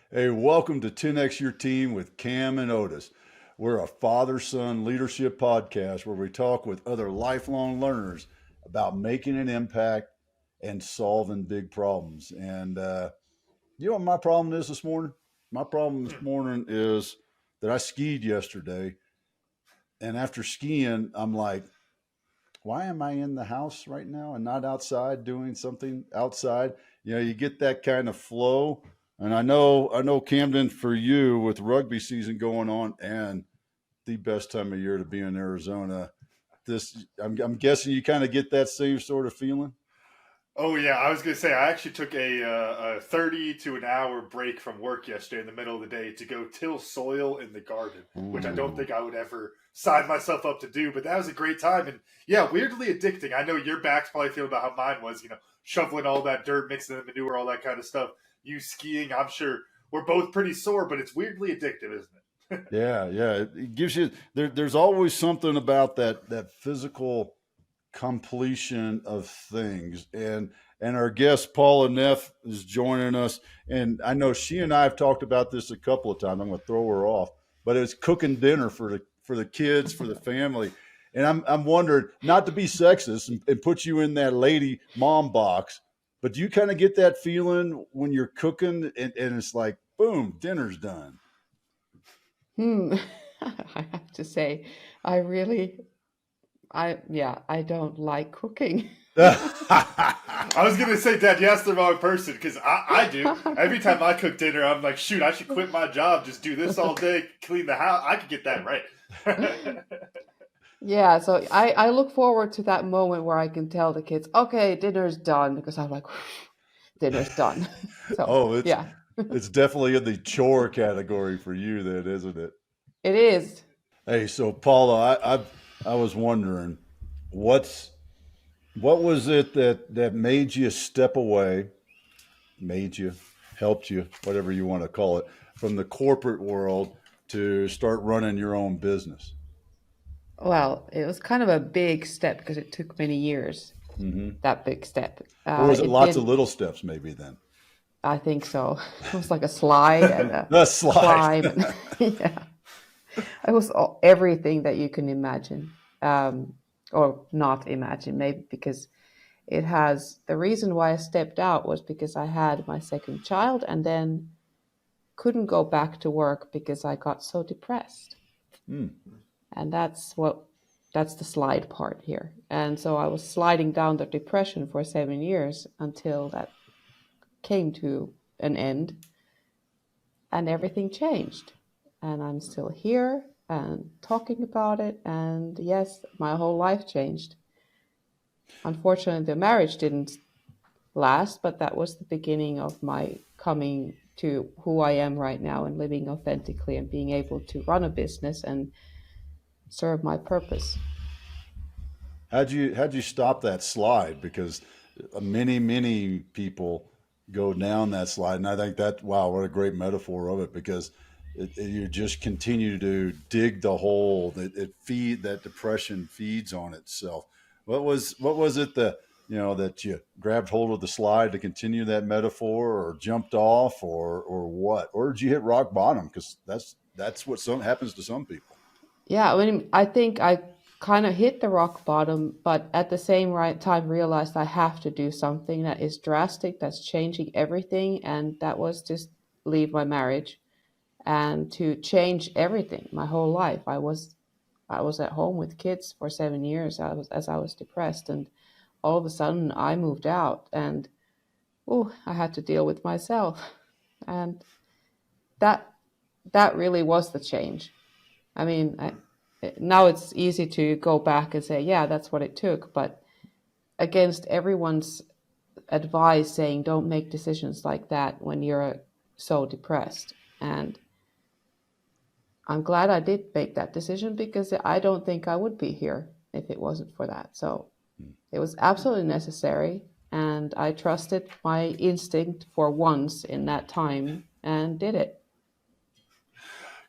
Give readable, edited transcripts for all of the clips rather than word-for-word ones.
Hey, welcome to 10X Your Team with Cam and Otis. We're a father-son leadership podcast where we talk with other lifelong learners about making an impact and solving big problems. And you know what my problem is this morning? My problem this morning is that I skied yesterday. And after skiing, I'm like, why am I in the house right now and not outside doing something outside? You get that kind of flow. And I know Camden, for you with rugby season going on and the best time of year to be in Arizona. I'm guessing you kind of get that same sort of feeling. Oh yeah, I was gonna say I actually took a 30 to an hour break from work yesterday in the middle of the day to go till soil in the garden, which I don't Ooh. think I would ever sign myself up to do. But that was a great time, and yeah, weirdly addicting. I know your back's probably feeling about how mine was. Shoveling all that dirt, mixing the manure, all that kind of stuff. You skiing, I'm sure we're both pretty sore, but it's weirdly addictive, isn't it? Yeah. It gives you there's always something about that physical completion of things. And our guest Paula Naeff is joining us. And I know she and I have talked about this a couple of times. I'm going to throw her off, but it's cooking dinner for the kids, for the family. And I'm wondering, not to be sexist and put you in that lady mom box, but do you kind of get that feeling when you're cooking and it's like, boom, dinner's done? Hmm. I have to say, I really, I don't like cooking. I was gonna say, Dad, you asked the wrong person because I do. Every time I cook dinner, I'm like, shoot, I should quit my job, just do this all day, clean the house. I could get that right. Yeah, so I look forward to that moment where I can tell the kids, okay, dinner's done, because I'm like, dinner's done. So, Oh, it's yeah, it's definitely in the chore category for you, then, isn't it? it is. Hey, so Paula, I was wondering, what's what was it that made you step away, made you, helped you, whatever you want to call it, from the corporate world to start running your own business? Well, it was kind of a big step because it took many years, Hmm. that big step. Or was it It lots of did, little steps, maybe then? I think so. It was like a slide and a A slide. climb, and yeah. It was everything that you can imagine, or not imagine, maybe because it has the reason why I stepped out was because I had my second child and then couldn't go back to work because I got so depressed. Hmm. And that's the slide part here. And so I was sliding down the depression for 7 years until that came to an end and everything changed. And I'm still here and talking about it. And yes, my whole life changed. Unfortunately, the marriage didn't last, but that was the beginning of my coming to who I am right now and living authentically and being able to run a business and serve my purpose. How'd you stop that slide? Because many people go down that slide, and I think that, wow, what a great metaphor of it. Because you just continue to dig the hole that depression feeds on itself. What was it that you grabbed hold of the slide to continue that metaphor, or jumped off, or what, or did you hit rock bottom? Because that's what some happens to some people. Yeah, I mean, I think I kind of hit the rock bottom, but at the same right time realized I have to do something that is drastic, that's changing everything, and that was just leave my marriage and to change everything, my whole life. I was at home with kids for 7 years. I was depressed, and all of a sudden I moved out, and oh, I had to deal with myself, and that that really was the change. I mean, now it's easy to go back and say, yeah, that's what it took, but against everyone's advice saying don't make decisions like that when you're so depressed. And I'm glad I did make that decision because I don't think I would be here if it wasn't for that. So it was absolutely necessary. And I trusted my instinct for once in that time and did it.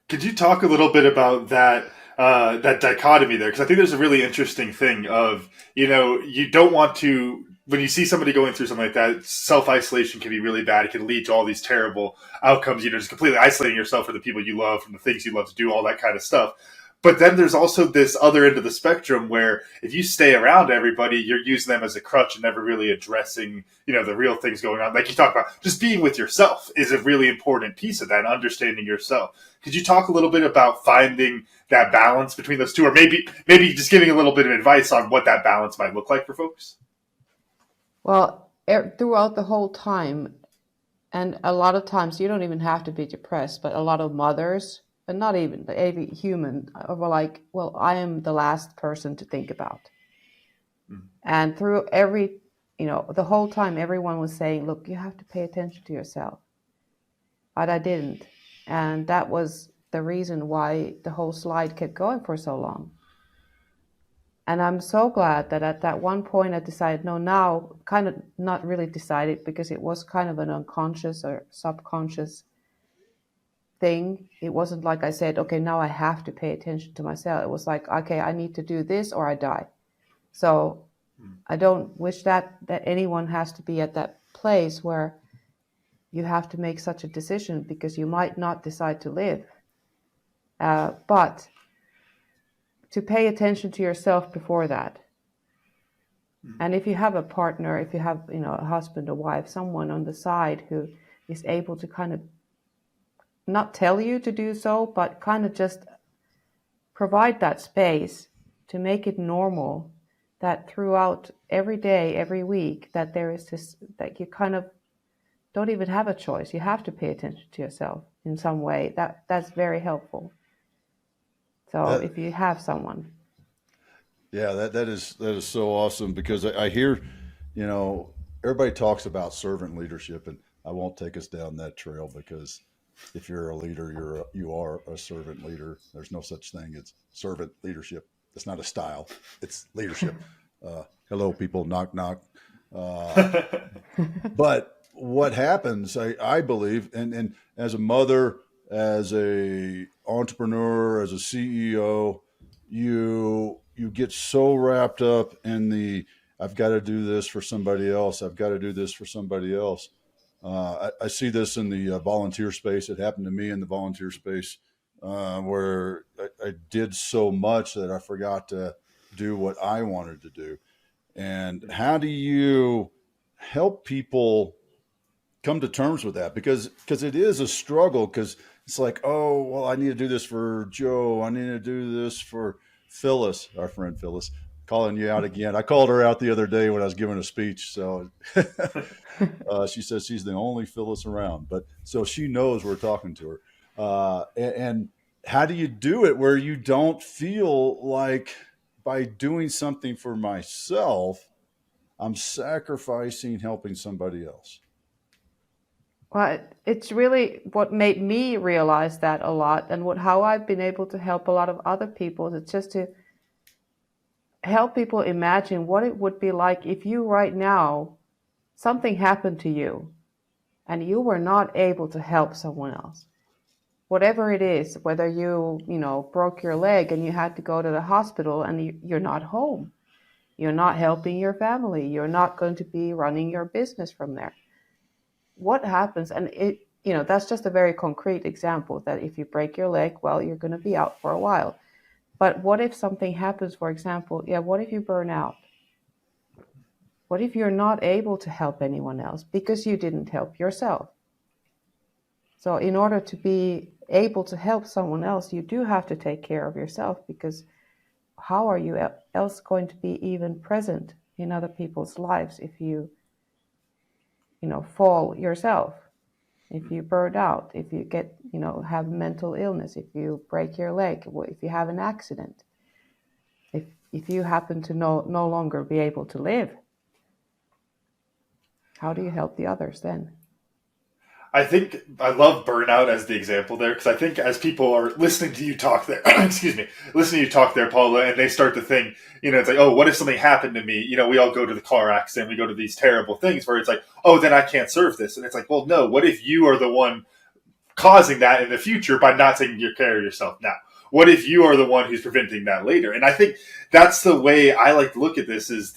Could you talk a little bit about that dichotomy there? Because I think there's a really interesting thing of you don't want to when you see somebody going through something like that, self-isolation can be really bad. It can lead to all these terrible outcomes, just completely isolating yourself from the people you love, from the things you love to do, all that kind of stuff. But then there's also this other end of the spectrum where if you stay around everybody, you're using them as a crutch and never really addressing, the real things going on. Like you talk about, just being with yourself is a really important piece of that, understanding yourself. Could you talk a little bit about finding that balance between those two, or maybe just giving a little bit of advice on what that balance might look like for folks? Well, throughout the whole time, and a lot of times you don't even have to be depressed, but a lot of mothers, and not even every human, are like, well, I am the last person to think about. Mm-hmm. And through the whole time, everyone was saying, look, you have to pay attention to yourself. But I didn't. And that was the reason why the whole slide kept going for so long. And I'm so glad that at that one point I decided, no, now, kind of not really decided, because it was kind of an unconscious or subconscious thing. It wasn't like I said, okay, now I have to pay attention to myself. It was like, okay, I need to do this or I die. So I don't wish that anyone has to be at that place where you have to make such a decision, because you might not decide to live. But to pay attention to yourself before that. And if you have a partner, if you have, a husband or wife, someone on the side who is able to kind of not tell you to do so, but kind of just provide that space to make it normal, that throughout every day, every week, that there is this, that you kind of don't even have a choice. You have to pay attention to yourself in some way. That's very helpful. So if you have someone. Yeah, that is so awesome, because I hear, everybody talks about servant leadership, and I won't take us down that trail, because if you're a leader, you are a servant leader. There's no such thing as servant leadership. It's not a style. It's leadership. Hello, people. Knock, knock. But what happens, I believe, and as a mother, as a entrepreneur, as a CEO, you get so wrapped up in I've got to do this for somebody else. I've got to do this for somebody else. I see this in the volunteer space. It happened to me in the volunteer space, where I did so much that I forgot to do what I wanted to do. And how do you help people come to terms with that? Because it is a struggle, because it's like, oh, well, I need to do this for Joe. I need to do this for Phyllis, our friend Phyllis. Calling you out again. I called her out the other day when I was giving a speech. So she says she's the only Phyllis around, but so she knows we're talking to her. And how do you do it where you don't feel like by doing something for myself, I'm sacrificing helping somebody else? Well, it's really what made me realize that a lot, and how I've been able to help a lot of other people. It's just to help people imagine what it would be like if you right now, something happened to you and you were not able to help someone else. Whatever it is, whether you broke your leg and you had to go to the hospital and you're not home. You're not helping your family. You're not going to be running your business from there. What happens? And that's just a very concrete example, that if you break your leg, well, you're going to be out for a while. But what if something happens, for example, what if you burn out? What if you're not able to help anyone else because you didn't help yourself? So in order to be able to help someone else, you do have to take care of yourself, because how are you else going to be even present in other people's lives if you fall yourself, if you burn out, if you get, have mental illness, if you break your leg, if you have an accident, if you happen to no longer be able to live, how do you help the others then? I think I love burnout as the example there, because I think as people are listening to you talk there, listening to you talk there, Paula, and they start to think, it's like, oh, what if something happened to me? We all go to the car accident, we go to these terrible things where it's like, oh, then I can't serve this. And it's like, well, no, what if you are the one causing that in the future by not taking care of yourself now? What if you are the one who's preventing that later? And I think that's the way I like to look at this, is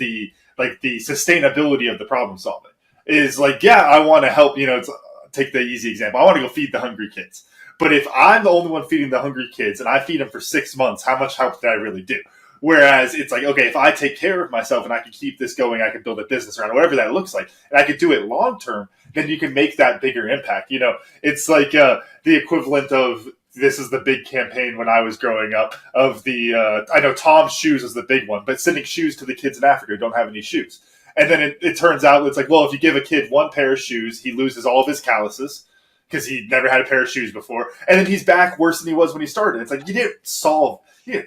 like the sustainability of the problem solving. Is like, yeah, I want to help. Take the easy example. I want to go feed the hungry kids. But if I'm the only one feeding the hungry kids and I feed them for 6 months, how much help did I really do? Whereas it's like, okay, if I take care of myself and I can keep this going, I can build a business around it, whatever that looks like, and I could do it long term, then you can make that bigger impact. It's like the equivalent of, this is the big campaign when I was growing up of I know Tom's shoes is the big one, but sending shoes to the kids in Africa who don't have any shoes. And then it turns out it's like, well, if you give a kid one pair of shoes, he loses all of his calluses because he never had a pair of shoes before. And then he's back worse than he was when he started. It's like, you didn't solve,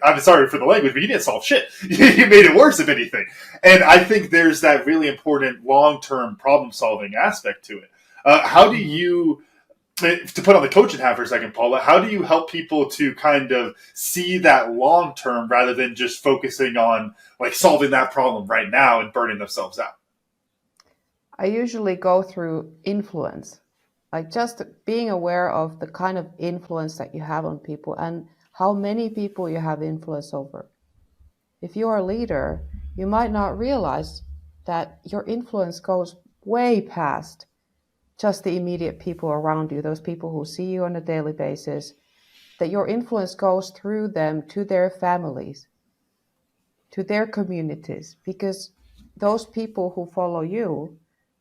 I'm sorry for the language, but you didn't solve shit. You made it worse, if anything. And I think there's that really important long-term problem-solving aspect to it. How do you, to put on the coaching hat for a second, Paula, how do you help people to kind of see that long-term rather than just focusing on like solving that problem right now and burning themselves out? I usually go through influence, like just being aware of the kind of influence that you have on people and how many people you have influence over. If you are a leader, you might not realize that your influence goes way past just the immediate people around you, those people who see you on a daily basis, that your influence goes through them to their families, to their communities, because those people who follow you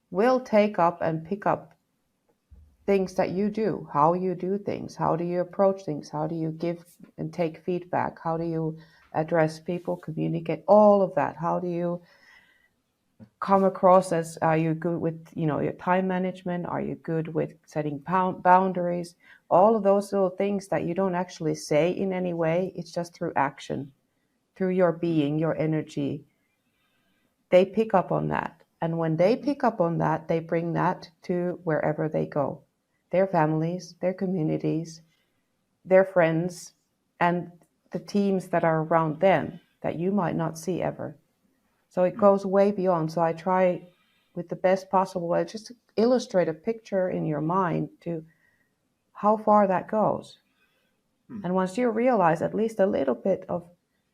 will take up and pick up things that you do, how you do things, how do you approach things, how do you give and take feedback, how do you address people, communicate, all of that, how do you come across as, are you good with your time management, are you good with setting boundaries, all of those little things that you don't actually say in any way, it's just through action, through your being, your energy. They pick up on that, and when they pick up on that, they bring that to wherever they go, their families, their communities, their friends, and the teams that are around them that you might not see ever. So it goes way beyond. So I try with the best possible way just to illustrate a picture in your mind to how far that goes. And once you realize at least a little bit of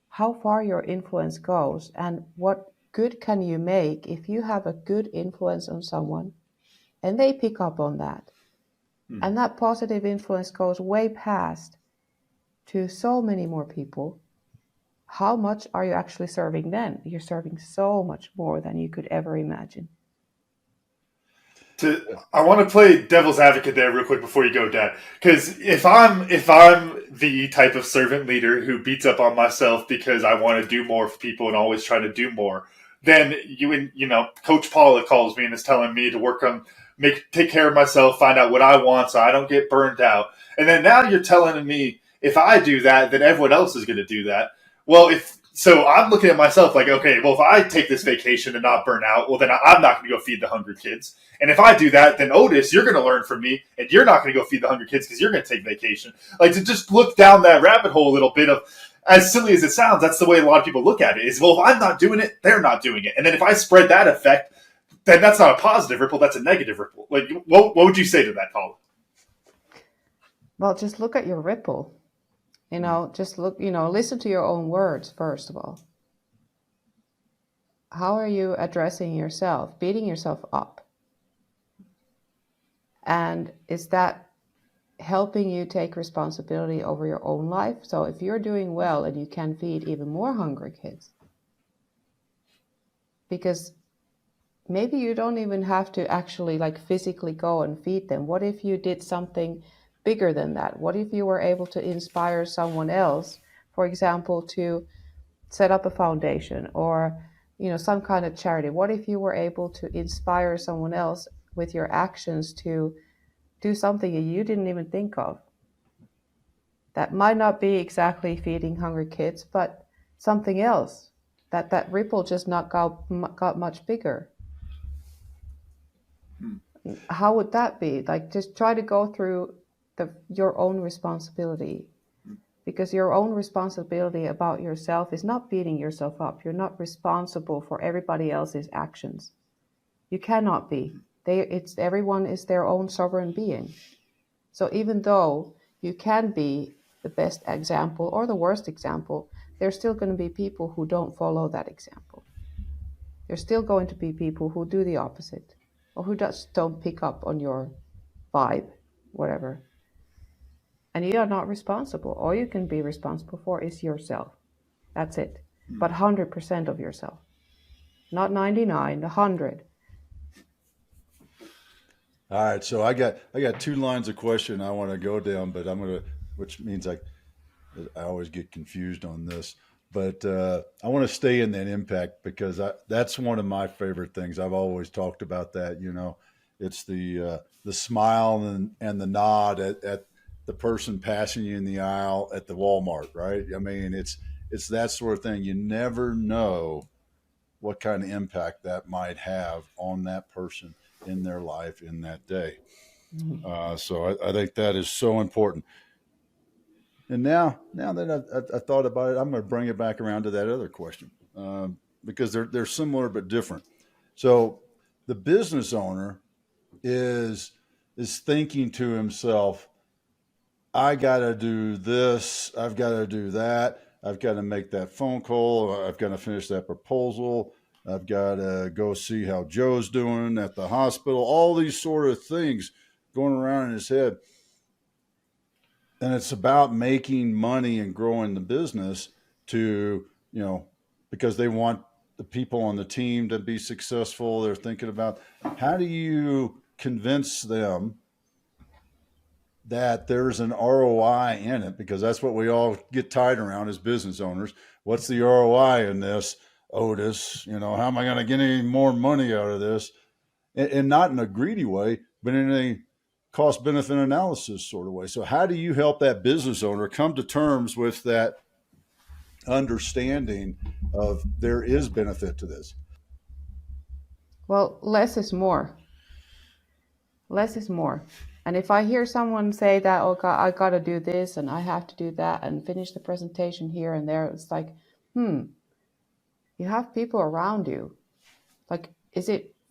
how far your influence goes and what good can you make if you have a good influence on someone and they pick up on that. And that positive influence goes way past to so many more people. How much are you actually serving then? You're serving so much more than you could ever imagine. I want to play devil's advocate there real quick before you go, Dad. Because if I'm the type of servant leader who beats up on myself because I want to do more for people and always try to do more, then Coach Paula calls me and is telling me to work on take care of myself, find out what I want so I don't get burned out. And then now you're telling me if I do that, then everyone else is going to do that. Well, so I'm looking at myself like, okay, well, if I take this vacation and not burn out, well, then I'm not going to go feed the hungry kids. And if I do that, then Otis, you're going to learn from me, and you're not going to go feed the hungry kids because you're going to take vacation. Like, to just look down that rabbit hole a little bit of, as silly as it sounds, that's the way a lot of people look at it is, well, if I'm not doing it, they're not doing it. And then if I spread that effect, then that's not a positive ripple, that's a negative ripple. Like, what would you say to that, Paula? Well, just look at your ripple. Just look, listen to your own words, first of all. How are you addressing yourself, beating yourself up? And is that helping you take responsibility over your own life? So if you're doing well and you can feed even more hungry kids, because maybe you don't even have to actually physically go and feed them. What if you did something bigger than that? What if you were able to inspire someone else, for example, to set up a foundation or some kind of charity? What if you were able to inspire someone else with your actions to do something that you didn't even think of? That might not be exactly feeding hungry kids, but something else. That ripple just not got much bigger. How would that be? Just try to go through your own responsibility, because your own responsibility about yourself is not beating yourself up. You're not responsible for everybody else's actions. You cannot be. Everyone is their own sovereign being. So even though you can be the best example or the worst example, there's still going to be people who don't follow that example. There's still going to be people who do the opposite, or who just don't pick up on your vibe, whatever. And you are not responsible. All you can be responsible for is yourself. That's it. But 100% of yourself. Not 99, 100. All right, so I got 2 lines of question I want to go down, but which means I always get confused on this. But I want to stay in that impact because that's one of my favorite things. I've always talked about that. It's the smile and the nod at the person passing you in the aisle at the Walmart, right? I mean, it's that sort of thing. You never know what kind of impact that might have on that person in their life in that day. So I think that is so important. And now that I thought about it, I'm going to bring it back around to that other question because they're similar but different. So the business owner is thinking to himself, I got to do this, I've got to do that, I've got to make that phone call, I've got to finish that proposal, I've got to go see how Joe's doing at the hospital, all these sort of things going around in his head. And it's about making money and growing the business because they want the people on the team to be successful. They're thinking about how do you convince them that there's an ROI in it, because that's what we all get tied around as business owners. What's the ROI in this, Otis? How am I going to get any more money out of this? And not in a greedy way, but in a cost benefit analysis sort of way. So how do you help that business owner come to terms with that understanding of there is benefit to this? Well, less is more. Less is more. And if I hear someone say that, oh God, I got to do this and I have to do that and finish the presentation here and there, it's like, you have people around you. Like,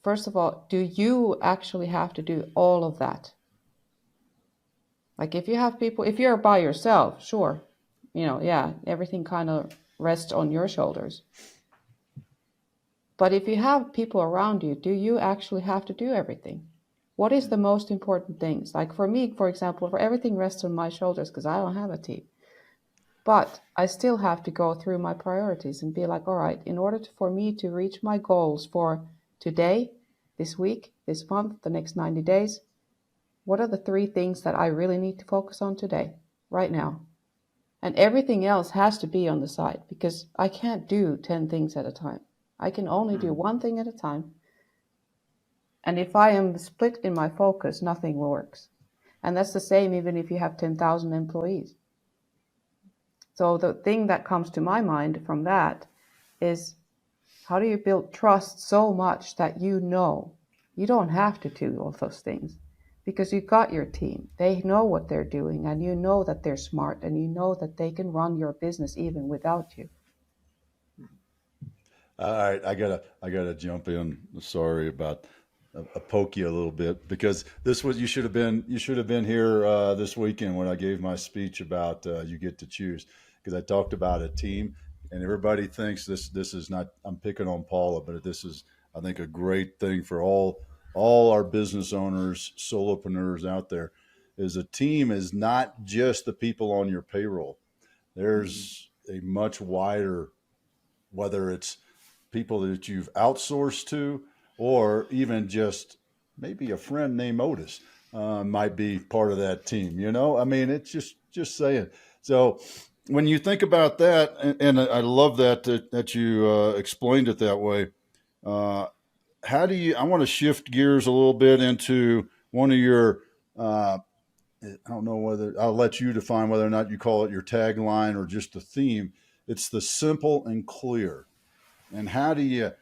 first of all, do you actually have to do all of that? Like if you have people, if you're by yourself, sure, everything kind of rests on your shoulders. But if you have people around you, do you actually have to do everything? What is the most important things? Like for me, for example, for everything rests on my shoulders because I don't have a team. But I still have to go through my priorities and be like, all right, in order for me to reach my goals for today, this week, this month, the next 90 days, what are the 3 things that I really need to focus on today, right now? And everything else has to be on the side because I can't do 10 things at a time. I can only do 1 thing at a time. And if I am split in my focus, nothing works. And that's the same even if you have 10,000 employees. So the thing that comes to my mind from that is, how do you build trust so much that you don't have to do all those things? Because you got your team. They know what they're doing and you know that they're smart and you know that they can run your business even without you. All right, I gotta jump in. Sorry about I poke you a little bit because you should have been here this weekend when I gave my speech about you get to choose, because I talked about a team and everybody thinks this is not, I'm picking on Paula, but this is, I think, a great thing for all our business owners, solopreneurs out there, is a team is not just the people on your payroll. There's a much wider, whether it's people that you've outsourced to, or even just maybe a friend named Otis might be part of that team. I mean, it's just saying. So when you think about that, and I love that you explained it that way. I want to shift gears a little bit into one of your, I don't know whether, I'll let you define whether or not you call it your tagline or just a theme. It's the simple and clear. And how do you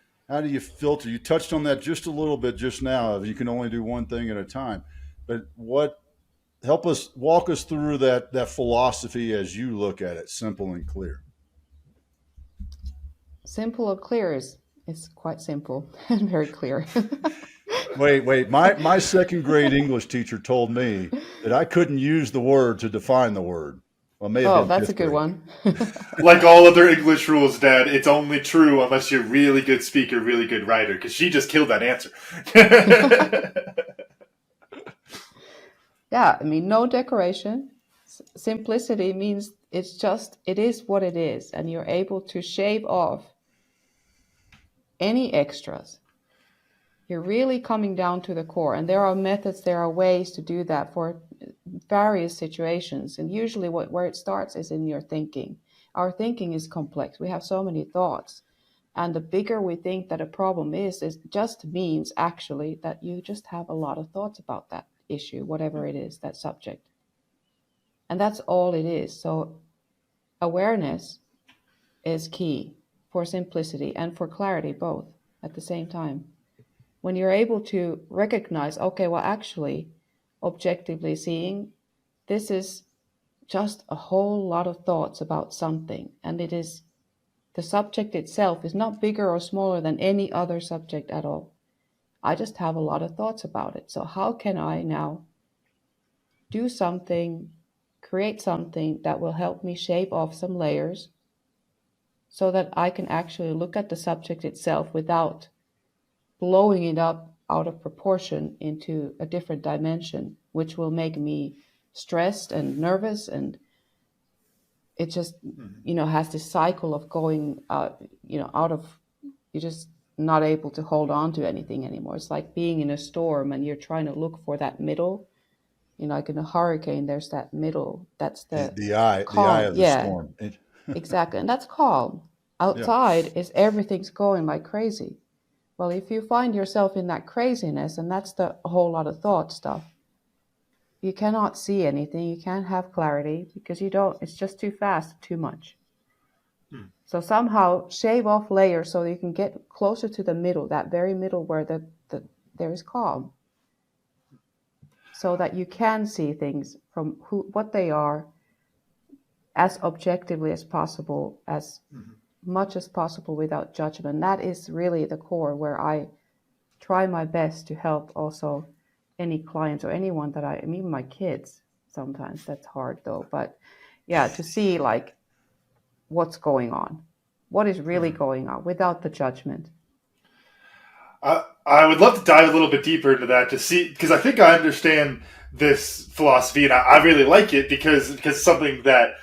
filter? You touched on that just a little bit just now. You can only do one thing at a time. But walk us through that philosophy as you look at it, simple and clear. Simple and clear is quite simple and very clear. Wait. My second grade English teacher told me that I couldn't use the word to define the word. Well, it may have Oh, been that's a fifth good grade. one. Like all other English rules, Dad, it's only true unless you're really good speaker, really good writer, because she just killed that answer. Yeah, I mean, no decoration. Simplicity means it is what it is, and you're able to shave off any extras. You're really coming down to the core, and there are methods, there are ways to do that for various situations. And usually, where it starts is in your thinking. Our thinking is complex. We have so many thoughts, and the bigger we think that a problem is, it just means actually that you just have a lot of thoughts about that issue, whatever it is, that subject. And that's all it is. So awareness is key for simplicity and for clarity, both at the same time. When you're able to recognize, okay, well, actually, objectively seeing, this is just a whole lot of thoughts about something, and it is the subject itself is not bigger or smaller than any other subject at all. I just have a lot of thoughts about it. So how can I now do something, create something that will help me shave off some layers so that I can actually look at the subject itself without blowing it up out of proportion into a different dimension, which will make me stressed and nervous, and it just has this cycle of going out of, you're just not able to hold on to anything anymore. It's like being in a storm and you're trying to look for that middle, like in a hurricane, there's that middle, that's the The eye calm. of the Yeah, storm. exactly. And that's calm. Yeah. Outside is everything's going like crazy. Well, if you find yourself in that craziness, and that's the whole lot of thought stuff, you cannot see anything, you can't have clarity because it's just too fast, too much. So somehow shave off layers so you can get closer to the middle, that very middle where there is calm, so that you can see things from what they are as objectively as possible, as much as possible without judgment. That is really the core where I try my best to help also any clients or anyone even my kids. Sometimes that's hard though, but yeah, to see like what's going on, what is really going on without the judgment. I would love to dive a little bit deeper into that to see, because I think I understand this philosophy, and I really like it because something that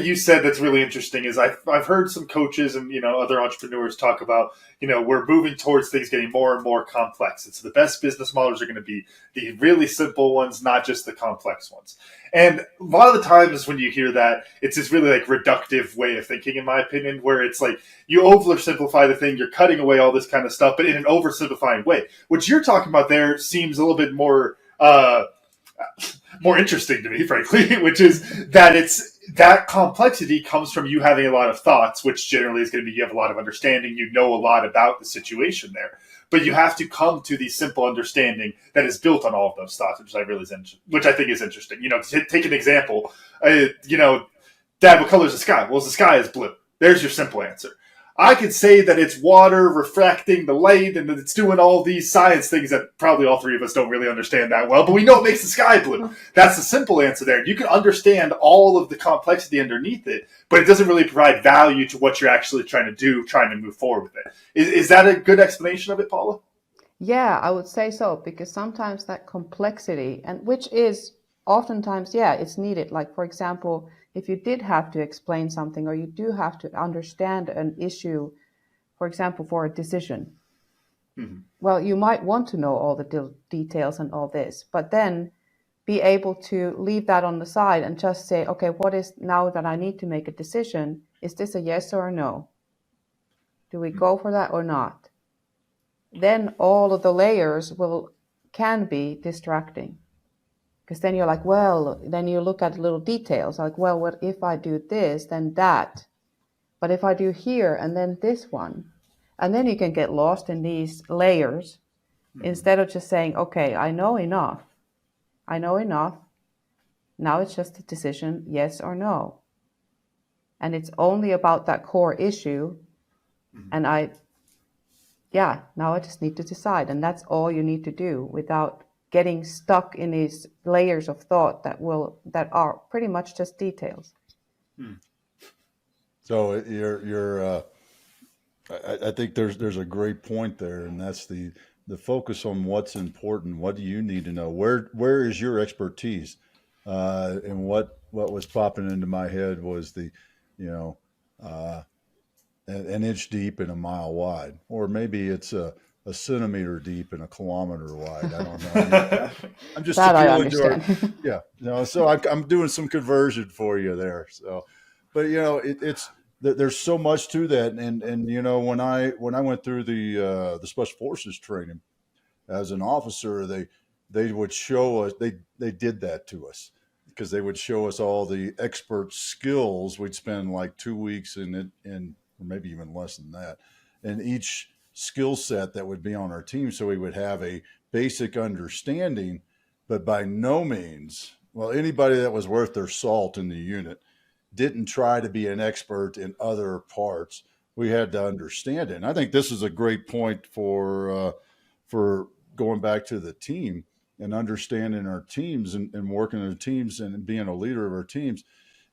you said that's really interesting is I've heard some coaches and other entrepreneurs talk about we're moving towards things getting more and more complex, and so the best business models are going to be the really simple ones, not just the complex ones. And a lot of the times when you hear that, it's this really like reductive way of thinking, in my opinion, where it's like you oversimplify the thing, you're cutting away all this kind of stuff, but in an oversimplifying way. What you're talking about there seems a little bit more interesting to me, frankly, which is that that complexity comes from you having a lot of thoughts, which generally is going to be you have a lot of understanding, you know a lot about the situation there. But you have to come to the simple understanding that is built on all of those thoughts, which I think is interesting. Take an example. Dad, what color is the sky? Well, the sky is blue. There's your simple answer. I could say that it's water refracting the light and that it's doing all these science things that probably all three of us don't really understand that well, but we know it makes the sky blue. That's the simple answer there. You can understand all of the complexity underneath it, but it doesn't really provide value to what you're actually trying to do, trying to move forward with it. Is that a good explanation of it, Paula? Yeah, I would say so, because sometimes that complexity, and which is oftentimes, yeah, it's needed. Like, for example, if you did have to explain something or you do have to understand an issue, for example, for a decision, well, you might want to know all the details and all this, but then be able to leave that on the side and just say, okay, what is now that I need to make a decision? Is this a yes or a no? Do we go for that or not? Then all of the layers can be distracting, because then you're like, well, then you look at little details like, well, what if I do this, then that, but if I do here and then this one, and then you can get lost in these layers instead of just saying, okay, I know enough, now it's just a decision, yes or no, and it's only about that core issue, and now I just need to decide. And that's all you need to do without getting stuck in these layers of thought that are pretty much just details. Hmm. So I think there's a great point there, and that's the focus on what's important. What do you need to know? Where is your expertise? And what was popping into my head was you know, uh, an inch deep and a mile wide, or maybe it's a centimeter deep and a kilometer wide. I don't know. I'm just That I appealing to our, understand. yeah. So I'm doing some conversion for you there. So, but it's there's so much to that, and when I went through the special forces training as an officer, they would show us they did that to us because they would show us all the expert skills. We'd spend like 2 weeks in it, or maybe even less than that, and each skill set that would be on our team, so we would have a basic understanding, but by no means, well, anybody that was worth their salt in the unit didn't try to be an expert in other parts. We had to understand it. And I think this is a great point for going back to the team and understanding our teams and working in the teams and being a leader of our teams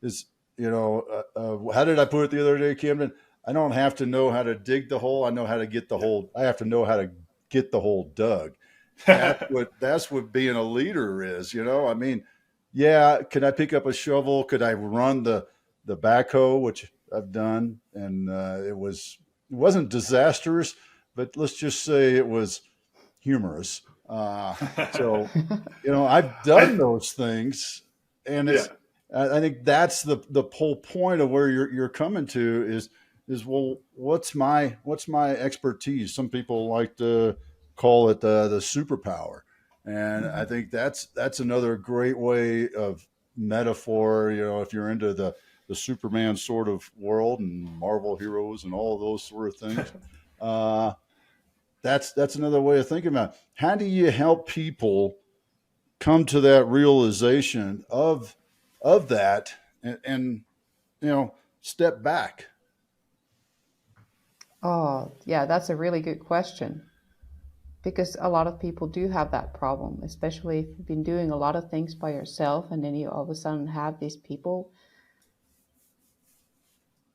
is, how did I put it the other day, Camden? I don't have to know how to dig the hole. I know how to get the hole. I have to know how to get the hole dug. That's what being a leader is. I mean, yeah. Could I pick up a shovel? Could I run the backhoe, which I've done, and it wasn't disastrous, but let's just say it was humorous. So I've done I, those things, and yeah. I think that's the whole point of where you're coming to is well, what's my expertise? Some people like to call it the superpower, and I Mhm. think that's another great way of metaphor. If you're into the Superman sort of world and Marvel heroes and all of those sort of things. Uh, that's another way of thinking about it. How do you help people come to that realization of that and step back? Oh, yeah, that's a really good question because a lot of people do have that problem, especially if you've been doing a lot of things by yourself and then you all of a sudden have these people.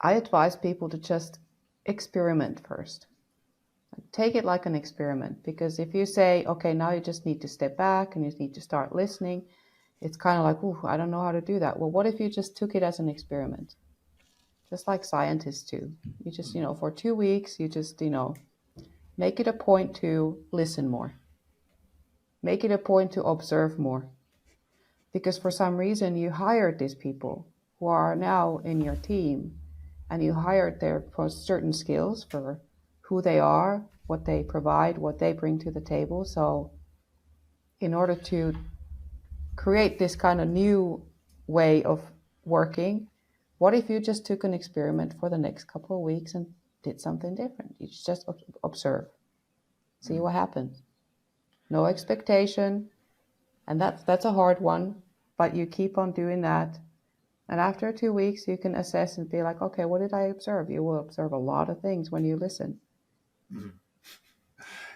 I advise people to just experiment first. Take it like an experiment because if you say, okay, now you just need to step back and you need to start listening, it's kind of like, ooh, I don't know how to do that. Well, what if you just took it as an experiment? Just like scientists do. You just, for 2 weeks, you just, make it a point to listen more. Make it a point to observe more. Because for some reason you hired these people who are now in your team and you hired them for certain skills for who they are, what they provide, what they bring to the table. So in order to create this kind of new way of working, what if you just took an experiment for the next couple of weeks and did something different? You just observe, see what happens. No expectation, and that's a hard one, but you keep on doing that. And after 2 weeks, you can assess and be like, okay, what did I observe? You will observe a lot of things when you listen. Mhm.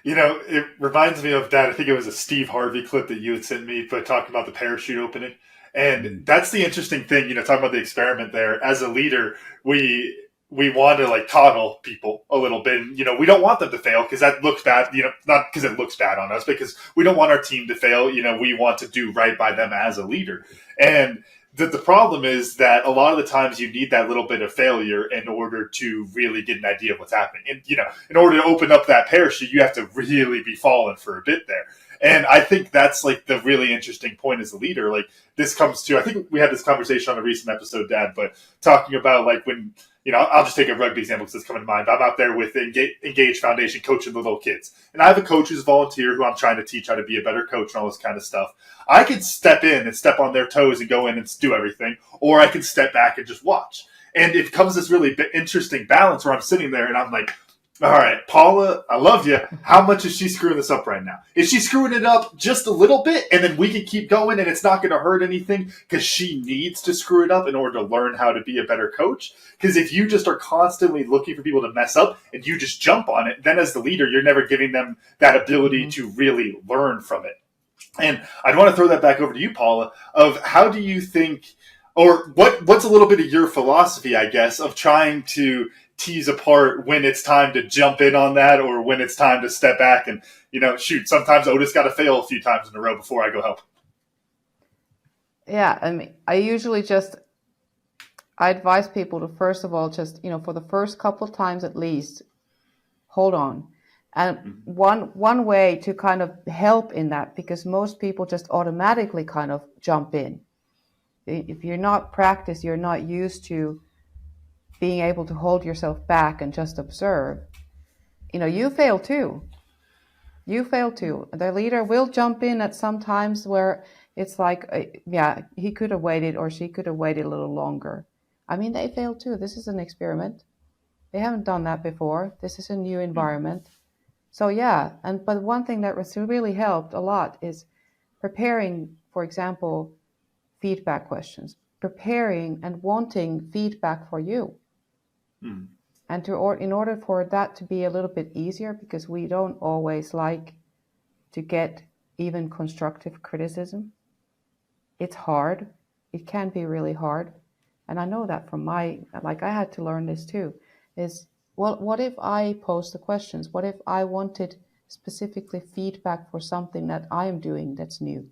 It reminds me of that. I think it was a Steve Harvey clip that you had sent me, but talking about the parachute opening. And Mm. that's the interesting thing, talking about the experiment there. As a leader, we want to like coddle people a little bit. And, we don't want them to fail because that looks bad, not because it looks bad on us, because we don't want our team to fail. We want to do right by them as a leader. And the problem is that a lot of the times you need that little bit of failure in order to really get an idea of what's happening. And, in order to open up that parachute, you have to really be falling for a bit there. And I think that's like the really interesting point as a leader. Like this comes to, I think we had this conversation on a recent episode, Dad, but talking about like when, I'll just take a rugby example because it's coming to mind. I'm out there with Engage Foundation coaching the little kids. And I have a coach who's a volunteer who I'm trying to teach how to be a better coach and all this kind of stuff. I could step in and step on their toes and go in and do everything, or I can step back and just watch. And it comes this really interesting balance where I'm sitting there and I'm like, all right, Paula, I love you. How much is she screwing this up right now? Is she screwing it up just a little bit and then we can keep going and it's not going to hurt anything because she needs to screw it up in order to learn how to be a better coach? Because if you just are constantly looking for people to mess up and you just jump on it, then as the leader, you're never giving them that ability Mm-hmm. to really learn from it. And I'd want to throw that back over to you, Paula, of how do you think or what's a little bit of your philosophy, I guess, of trying to tease apart when it's time to jump in on that or when it's time to step back and, shoot, sometimes Otis got to fail a few times in a row before I go help. Yeah, I mean, I advise people to, first of all, just, for the first couple of times at least, hold on. And one way to kind of help in that, because most people just automatically kind of jump in. If you're not practiced, you're not used to being able to hold yourself back and just observe. You fail too. You fail too. The leader will jump in at some times where it's like, yeah, he could have waited or she could have waited a little longer. I mean, they fail too. This is an experiment. They haven't done that before. This is a new environment. So yeah, but one thing that really helped a lot is preparing, for example, feedback questions, preparing and wanting feedback for you. And in order for that to be a little bit easier, because we don't always like to get even constructive criticism. It's hard. It can be really hard. And I know that from I had to learn this too, is, well, what if I pose the questions? What if I wanted specifically feedback for something that I am doing that's new?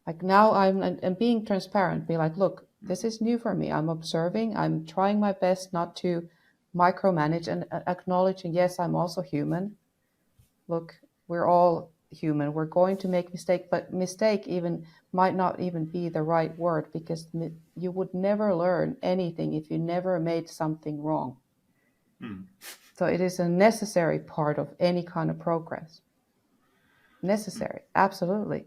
Like now I'm being transparent, be like, look, this is new for me. I'm observing. I'm trying my best not to micromanage and acknowledging, yes, I'm also human. Look, we're all human. We're going to make mistake, but mistake even might not even be the right word, because you would never learn anything if you never made something wrong. So it is a necessary part of any kind of progress. Necessary, absolutely.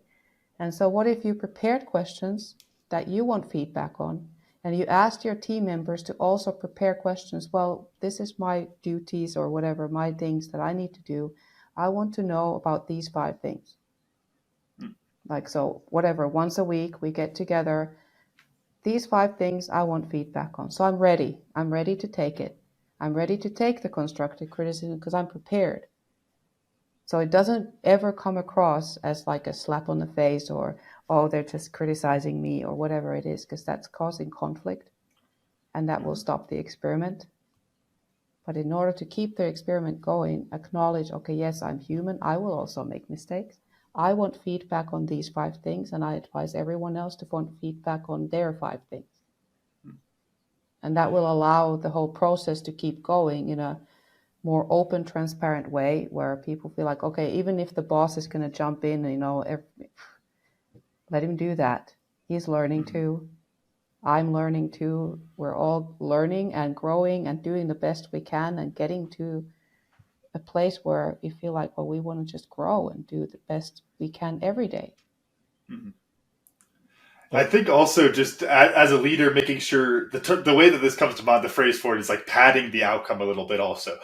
And so what if you prepared questions that you want feedback on, and you asked your team members to also prepare questions? Well, this is my duties or whatever, my things that I need to do. I want to know about these 5 things. Like, so whatever, once a week we get together. These 5 things I want feedback on. So I'm ready. I'm ready to take it. I'm ready to take the constructive criticism because I'm prepared. So it doesn't ever come across as like a slap on the face or, oh, they're just criticizing me or whatever it is, because that's causing conflict and that will stop the experiment. But in order to keep the experiment going, acknowledge, okay, yes, I'm human. I will also make mistakes. I want feedback on these 5 things, and I advise everyone else to want feedback on their 5 things. And that will allow the whole process to keep going in a more open, transparent way, where people feel like, okay, even if the boss is going to jump in, let him do that. He's learning too. I'm learning too. We're all learning and growing and doing the best we can and getting to a place where you feel like, well, we want to just grow and do the best we can every day. I think also just as a leader, making sure the way that this comes to mind, the phrase for it is like padding the outcome a little bit also.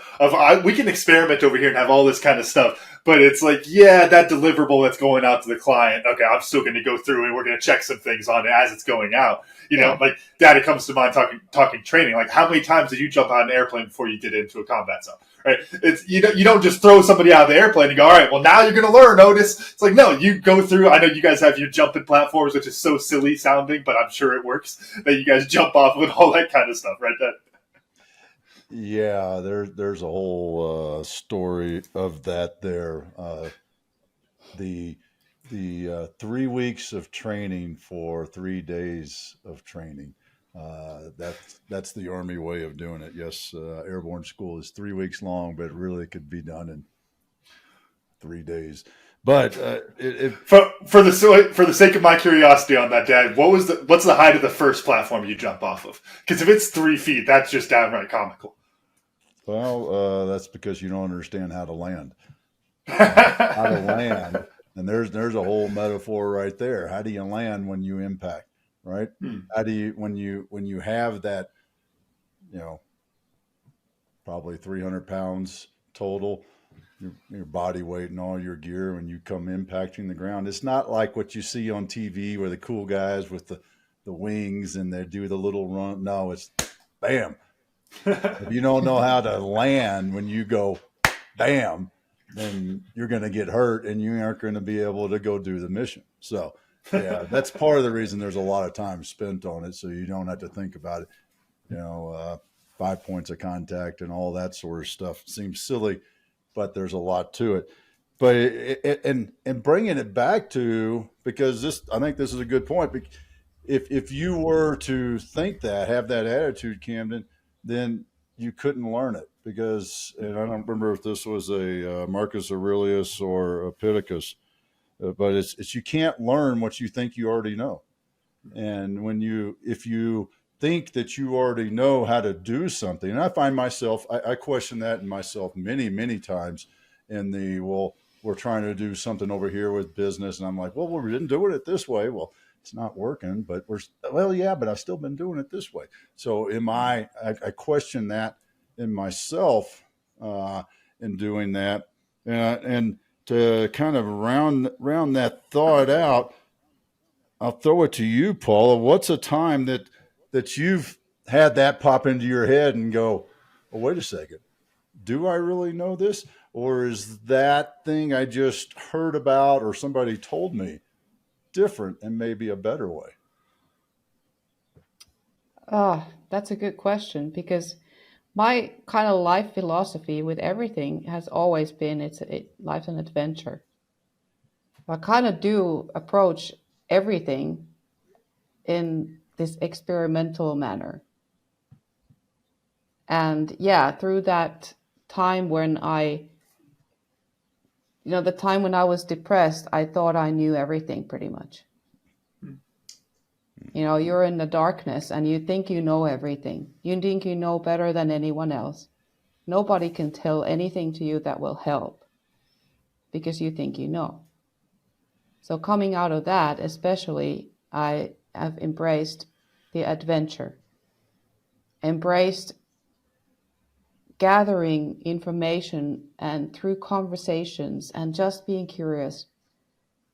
We can experiment over here and have all this kind of stuff, but it's like, yeah, that deliverable that's going out to the client, okay, I'm still going to go through and we're going to check some things on it as it's going out. Like that, it comes to mind talking training. Like, how many times did you jump out an airplane before you get into a combat zone? Right? It's you don't just throw somebody out of the airplane and go, all right, well, now you're going to learn, Otis. It's like, no, you go through. I know you guys have your jumping platforms, which is so silly sounding, but I'm sure it works, that you guys jump off with all that kind of stuff, right? Yeah, there's a whole story of that there. The 3 weeks of training for 3 days of training. That's the Army way of doing it. Yes, airborne school is 3 weeks long, but it really could be done in 3 days. But for the sake of my curiosity on that, Dad, what's the height of the first platform you jump off of? Because if it's 3 feet, that's just downright comical. Well, that's because you don't understand how to land. How to land, and there's a whole metaphor right there. How do you land when you impact? Right? How do you when you have that, probably 300 pounds total, your body weight and all your gear, when you come impacting the ground? It's not like what you see on TV where the cool guys with the wings and they do the little run. No, it's bam. If you don't know how to land when you go bam, then you're going to get hurt and you aren't going to be able to go do the mission. So Yeah, that's part of the reason there's a lot of time spent on it, so you don't have to think about it. 5 points of contact and all that sort of stuff seems silly, but there's a lot to it. But and bringing it back to, because I think this is a good point. If you were to think that, have that attitude, Camden, then you couldn't learn it, because, and I don't remember if this was a Marcus Aurelius or Epictetus, but it's you can't learn what you think you already know. And if you think that you already know how to do something, and I find myself, I question that in myself many, many times, well, we're trying to do something over here with business, and I'm like, well, we didn't do it this way. Well, it's not working, but yeah, but I've still been doing it this way. So I question that in myself, in doing that, and to kind of round that thought out, I'll throw it to you, Paula. What's a time that you've had that pop into your head and go, well, wait a second, do I really know this? Or is that thing I just heard about or somebody told me different and maybe a better way? That's a good question, because my kind of life philosophy with everything has always been life's an adventure. I kind of do approach everything in this experimental manner. And yeah, through that time when the time when I was depressed, I thought I knew everything pretty much. You're in the darkness and you think you know everything. You think you know better than anyone else. Nobody can tell anything to you that will help because you think you know. So coming out of that, especially, I have embraced the adventure, embraced gathering information and through conversations and just being curious,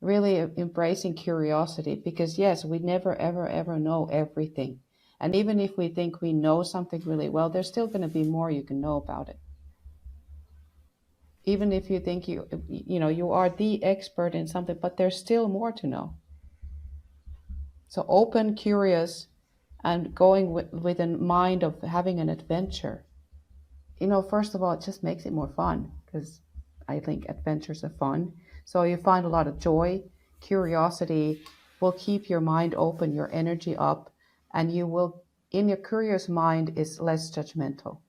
really embracing curiosity, because yes, we never, ever, ever know everything. And even if we think we know something really well, there's still going to be more you can know about it. Even if you think you are the expert in something, but there's still more to know. So open, curious, and going with a mind of having an adventure. First of all, it just makes it more fun, because I think adventures are fun. So you find a lot of joy. Curiosity will keep your mind open, your energy up, and you will, in your curious mind, is less judgmental,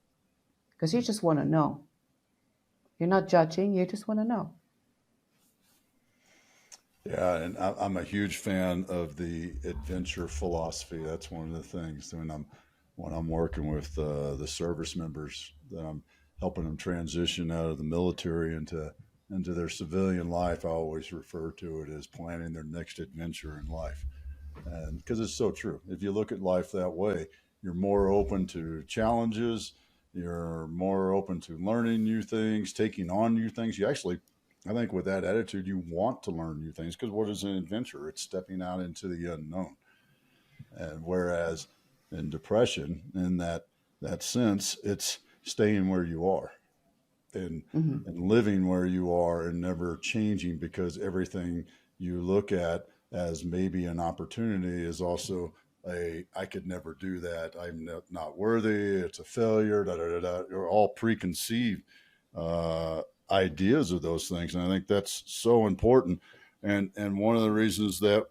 because you just want to know. You're not judging, you just want to know. Yeah, and I'm a huge fan of the adventure philosophy. That's one of the things when I'm working with the service members, that I'm helping them transition out of the military into their civilian life. I always refer to it as planning their next adventure in life, and because it's so true. If you look at life that way, you're more open to challenges. You're more open to learning new things, taking on new things. I think with that attitude, you want to learn new things, because what is an adventure? It's stepping out into the unknown. And whereas in depression, in that sense, it's staying where you are, and Mm-hmm. and living where you are and never changing, because everything you look at as maybe an opportunity is also I could never do that. I'm not worthy. It's a failure. Da da da da. You're all preconceived ideas of those things, and I think that's so important. And one of the reasons that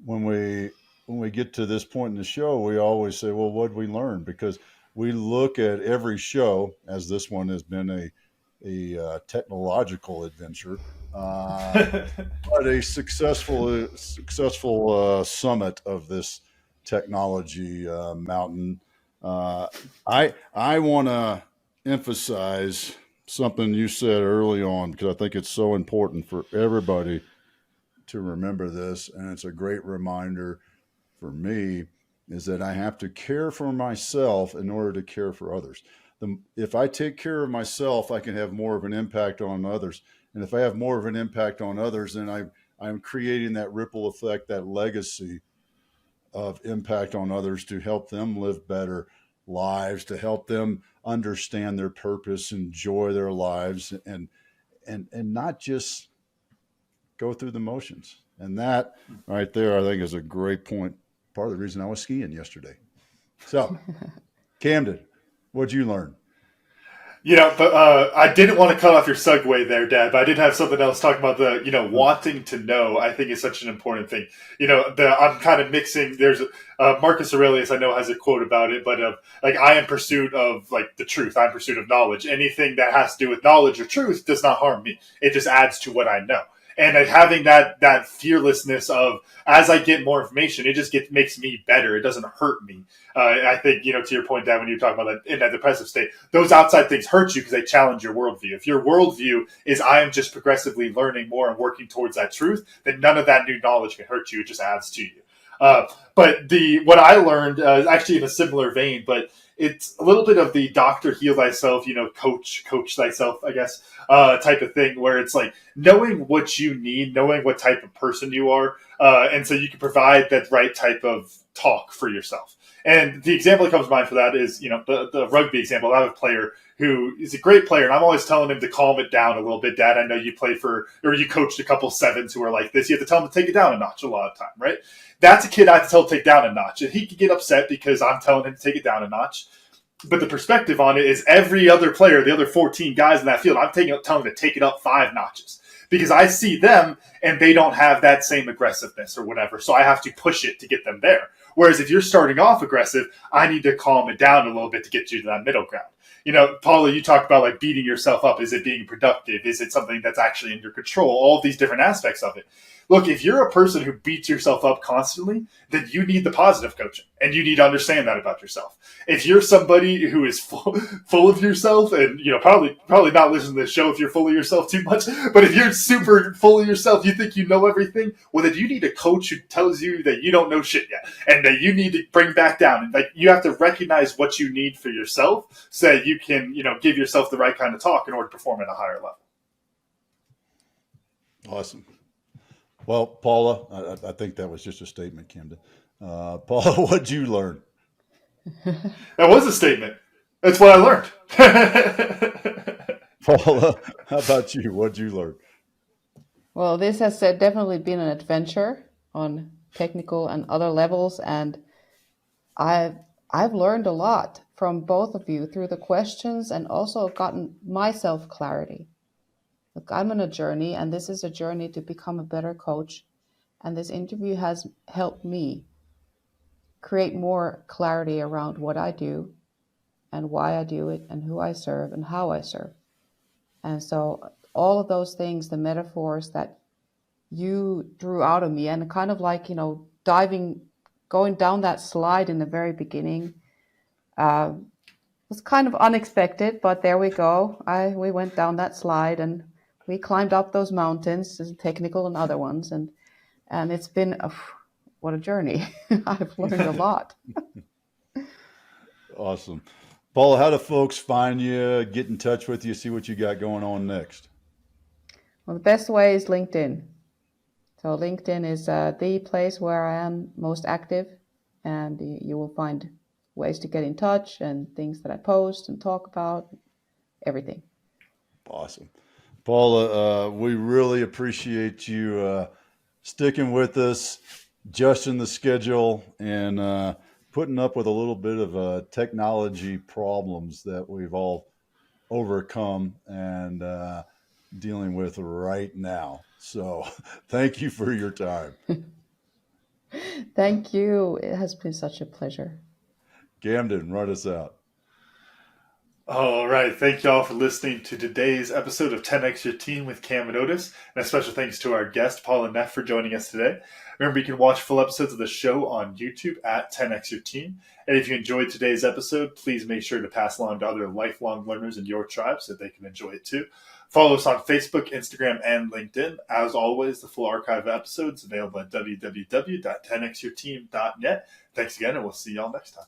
when we get to this point in the show, we always say, well, what did we learn? Because we look at every show, as this one has been a technological adventure, but a successful summit of this technology mountain. Uh, I want to emphasize something you said early on, because I think it's so important for everybody to remember this, and it's a great reminder for me, is that I have to care for myself in order to care for others. If I take care of myself, I can have more of an impact on others. And if I have more of an impact on others, then I'm creating that ripple effect, that legacy of impact on others, to help them live better lives, to help them understand their purpose, enjoy their lives, and not just go through the motions. And that right there, I think, is a great point. Part of the reason I was skiing yesterday. So, Camden, what'd you learn? But I didn't want to cut off your segue there, Dad, but I did have something else talking about the, wanting to know, I think is such an important thing. I'm kind of mixing, there's Marcus Aurelius, I know, has a quote about it, but I am in pursuit of the truth. I'm in pursuit of knowledge. Anything that has to do with knowledge or truth does not harm me. It just adds to what I know. And having that fearlessness of, as I get more information, it just makes me better. It doesn't hurt me. I think, to your point, Dad, when you talk about that in that depressive state, those outside things hurt you because they challenge your worldview. If your worldview is I am just progressively learning more and working towards that truth, then none of that new knowledge can hurt you. It just adds to you. But what I learned is actually in a similar vein, but it's a little bit of the doctor heal thyself, coach thyself, I guess, type of thing, where it's knowing what you need, knowing what type of person you are, and so you can provide that right type of talk for yourself. And the example that comes to mind for that is, the rugby example. I have a player who is a great player, and I'm always telling him to calm it down a little bit. Dad, I know you you coached a couple sevens who are like this. You have to tell him to take it down a notch a lot of time, right? That's a kid I have to tell to take down a notch. And he can get upset because I'm telling him to take it down a notch. But the perspective on it is every other player, the other 14 guys in that field, I'm telling them to take it up 5 notches. Because I see them and they don't have that same aggressiveness or whatever. So I have to push it to get them there. Whereas if you're starting off aggressive, I need to calm it down a little bit to get you to that middle ground. Paula, you talk about beating yourself up. Is it being productive? Is it something that's actually in your control? All of these different aspects of it. Look, if you're a person who beats yourself up constantly, then you need the positive coaching, and you need to understand that about yourself. If you're somebody who is full of yourself, and probably not listen to this show if you're full of yourself too much, but if you're super full of yourself, you think you know everything, well, then you need a coach who tells you that you don't know shit yet, and that you need to bring back down. And you have to recognize what you need for yourself, so that you can give yourself the right kind of talk in order to perform at a higher level. Awesome. Well, Paula, I think that was just a statement, Camden. Paula, what'd you learn? That was a statement. That's what I learned. Paula, how about you? What'd you learn? Well, this has definitely been an adventure on technical and other levels, and I've learned a lot from both of you through the questions, and also gotten myself clarity. Look, I'm on a journey, and this is a journey to become a better coach. And this interview has helped me create more clarity around what I do and why I do it and who I serve and how I serve. And so all of those things, the metaphors that you drew out of me, and kind of going down that slide in the very beginning, was kind of unexpected, but there we go. We went down that slide and we climbed up those mountains, technical and other ones, and it's been what a journey. I've learned a lot. Awesome. Paula, how do folks find you, get in touch with you, see what you got going on next? Well, the best way is LinkedIn. So LinkedIn is the place where I am most active, and you will find ways to get in touch and things that I post and talk about, everything. Awesome. Paula, we really appreciate you sticking with us, adjusting the schedule, and putting up with a little bit of technology problems that we've all overcome and dealing with right now. So thank you for your time. Thank you. It has been such a pleasure. Camden, run us out. All right. Thank you all for listening to today's episode of 10X Your Team with Cam and Otis. And a special thanks to our guest, Paula Naeff, for joining us today. Remember, you can watch full episodes of the show on YouTube at 10X Your Team. And if you enjoyed today's episode, please make sure to pass along to other lifelong learners in your tribe so that they can enjoy it too. Follow us on Facebook, Instagram, and LinkedIn. As always, the full archive of episodes available at www.10xyourteam.net. Thanks again, and we'll see y'all next time.